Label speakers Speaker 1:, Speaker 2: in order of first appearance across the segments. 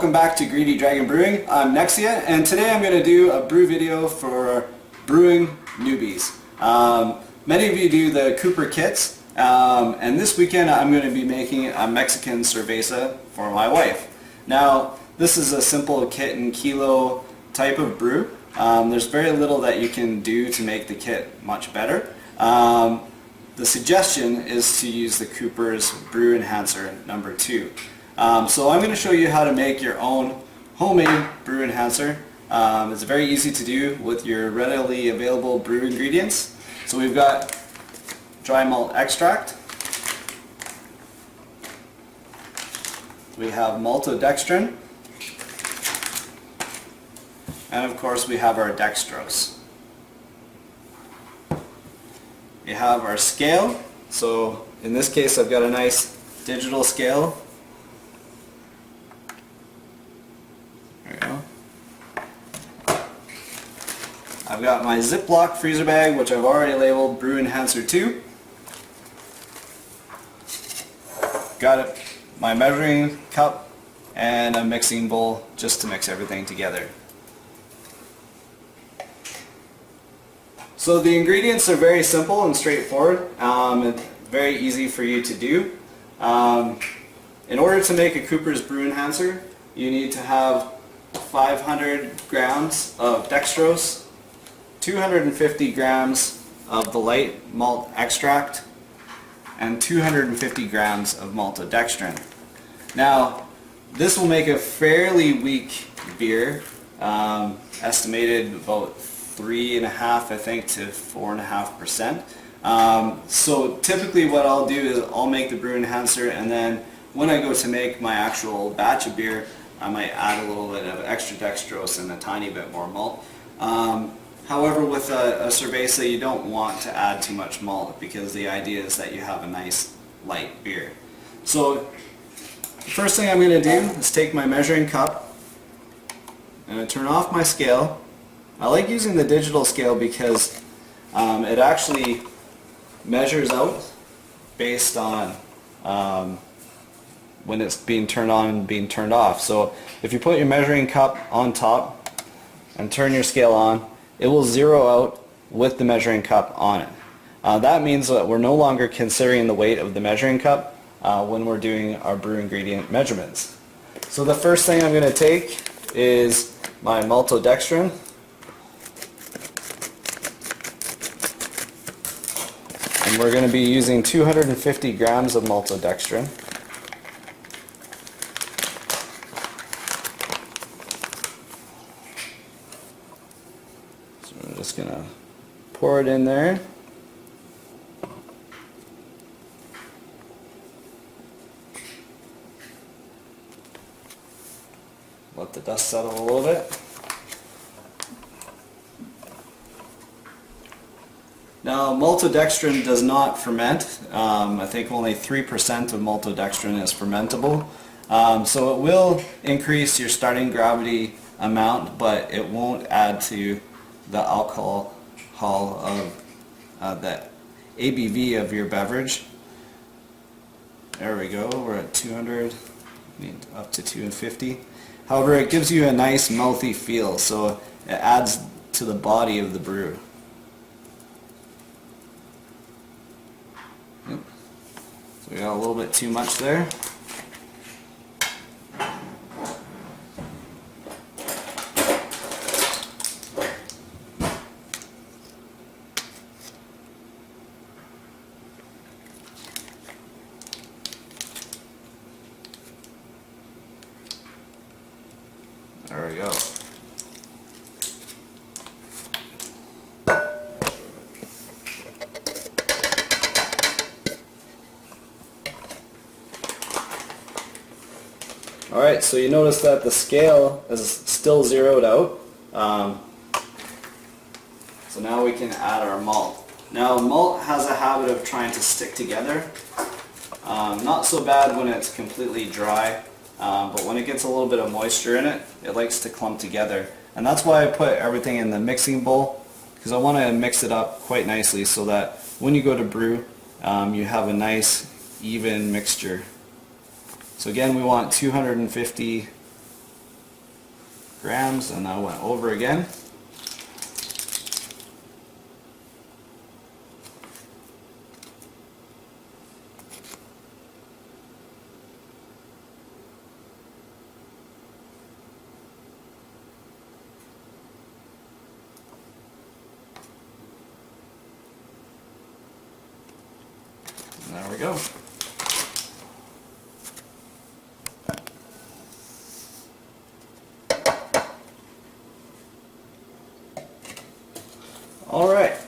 Speaker 1: Welcome back to Greedy Dragon Brewing. I'm Nexia, and today I'm going to do a brew video for brewing newbies. Many of you do the Cooper kits, and this weekend I'm going to be making a Mexican cerveza for my wife. Now, this is a simple kit and kilo type of brew. There's very little that you can do to make the kit much better. The suggestion is to use the Cooper's Brew Enhancer number 2. So I'm going to show you how to make your own homemade brew enhancer. It's very easy to do with your readily available brew ingredients. So we've got dry malt extract. We have Maltodextrin. And of course we have our dextrose. We have our scale. So in this case I've got a nice digital scale. There we go. I've got my Ziploc freezer bag, which I've already labeled Brew Enhancer 2. Got it, my measuring cup and a mixing bowl just to mix everything together. So the ingredients are very simple and straightforward. It's very easy for you to do. In order to make a Cooper's Brew Enhancer, you need to have 500 grams of dextrose, 250 grams of the light malt extract, and 250 grams of maltodextrin. Now, this will make a fairly weak beer, estimated about 3.5, I think, to 4.5%. So typically what I'll do is I'll make the brew enhancer, and then when I go to make my actual batch of beer, I might add a little bit of extra dextrose and a tiny bit more malt. However, with a cerveza, you don't want to add too much malt because the idea is that you have a nice light beer. So the first thing I'm going to do is take my measuring cup and turn off my scale. I like using the digital scale because it actually measures out based on when it's being turned on and being turned off. So if you put your measuring cup on top and turn your scale on, it will zero out with the measuring cup on it. That means that we're no longer considering the weight of the measuring cup when we're doing our brew ingredient measurements. So the first thing I'm going to take is my maltodextrin. And we're going to be using 250 grams of maltodextrin. So I'm just going to pour it in there. Let the dust settle a little bit. Now, maltodextrin does not ferment. I think only 3% of maltodextrin is fermentable. So it will increase your starting gravity amount, but it won't add to the alcohol of the ABV of your beverage. There we go, we're at 200, up to 250. However, it gives you a nice mouthy feel, so it adds to the body of the brew. So we got a little bit too much there. There we go. Alright, so you notice that the scale is still zeroed out. So now we can add our malt. Now, malt has a habit of trying to stick together. Not so bad when it's completely dry, but when it gets a little bit of moisture in it, it likes to clump together. And that's why I put everything in the mixing bowl, because I want to mix it up quite nicely so that when you go to brew, you have a nice even mixture. So again, we want 250 grams, and I went over again. And there we go. Alright,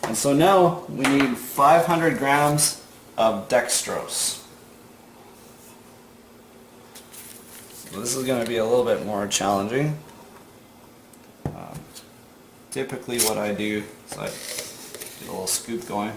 Speaker 1: and so now we need 500 grams of dextrose. So this is going to be a little bit more challenging. Typically what I do is I get a little scoop going.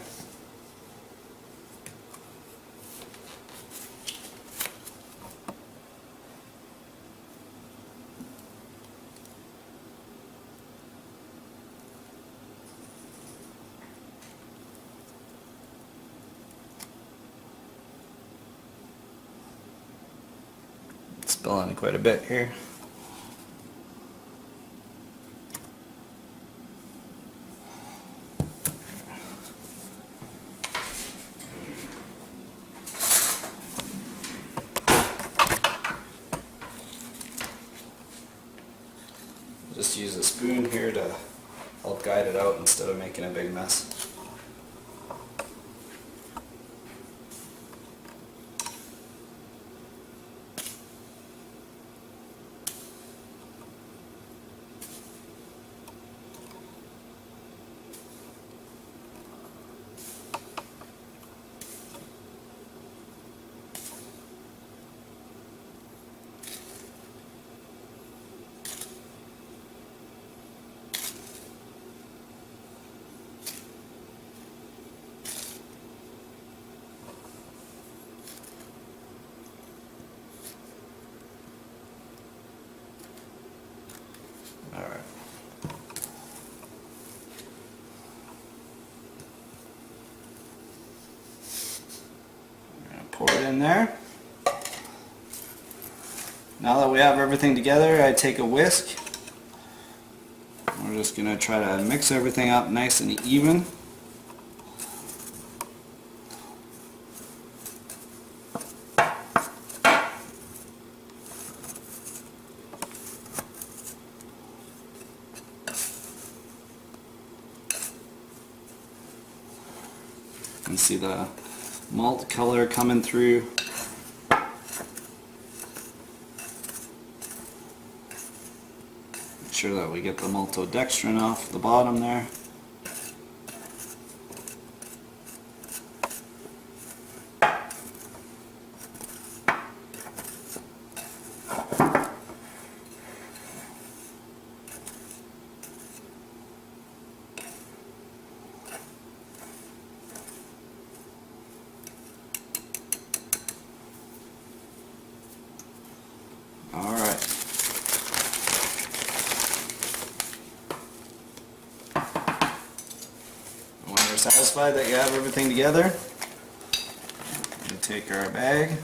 Speaker 1: Spilling quite a bit here. Just use a spoon here to help guide it out instead of making a big mess. Alright. We're going to pour it in there. Now that we have everything together, I take a whisk. We're just going to try to mix everything up nice and even. You can see the malt color coming through. Make sure that we get the maltodextrin off the bottom there. Alright. When you're satisfied that you have everything together, we take our bag.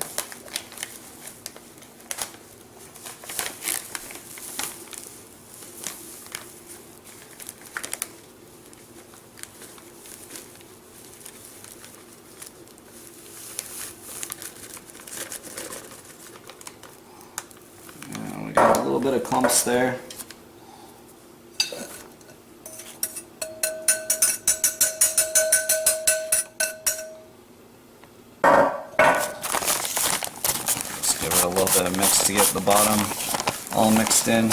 Speaker 1: We got a little bit of clumps there. Just give it a little bit of mix to get the bottom all mixed in.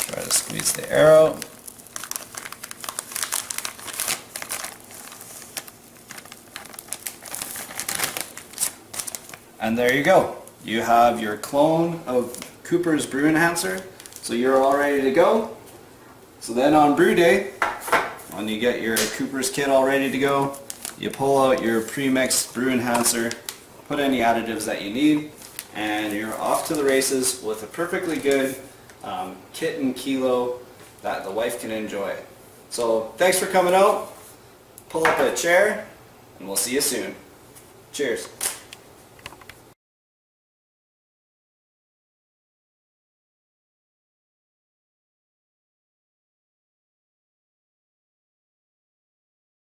Speaker 1: Try to squeeze the air out. And there you go. You have your clone of Cooper's Brew Enhancer. So you're all ready to go. So then on brew day, when you get your Cooper's kit all ready to go, you pull out your pre-mixed Brew Enhancer, put any additives that you need, and you're off to the races with a perfectly good kit and kilo that the wife can enjoy. So thanks for coming out. Pull up a chair and we'll see you soon. Cheers.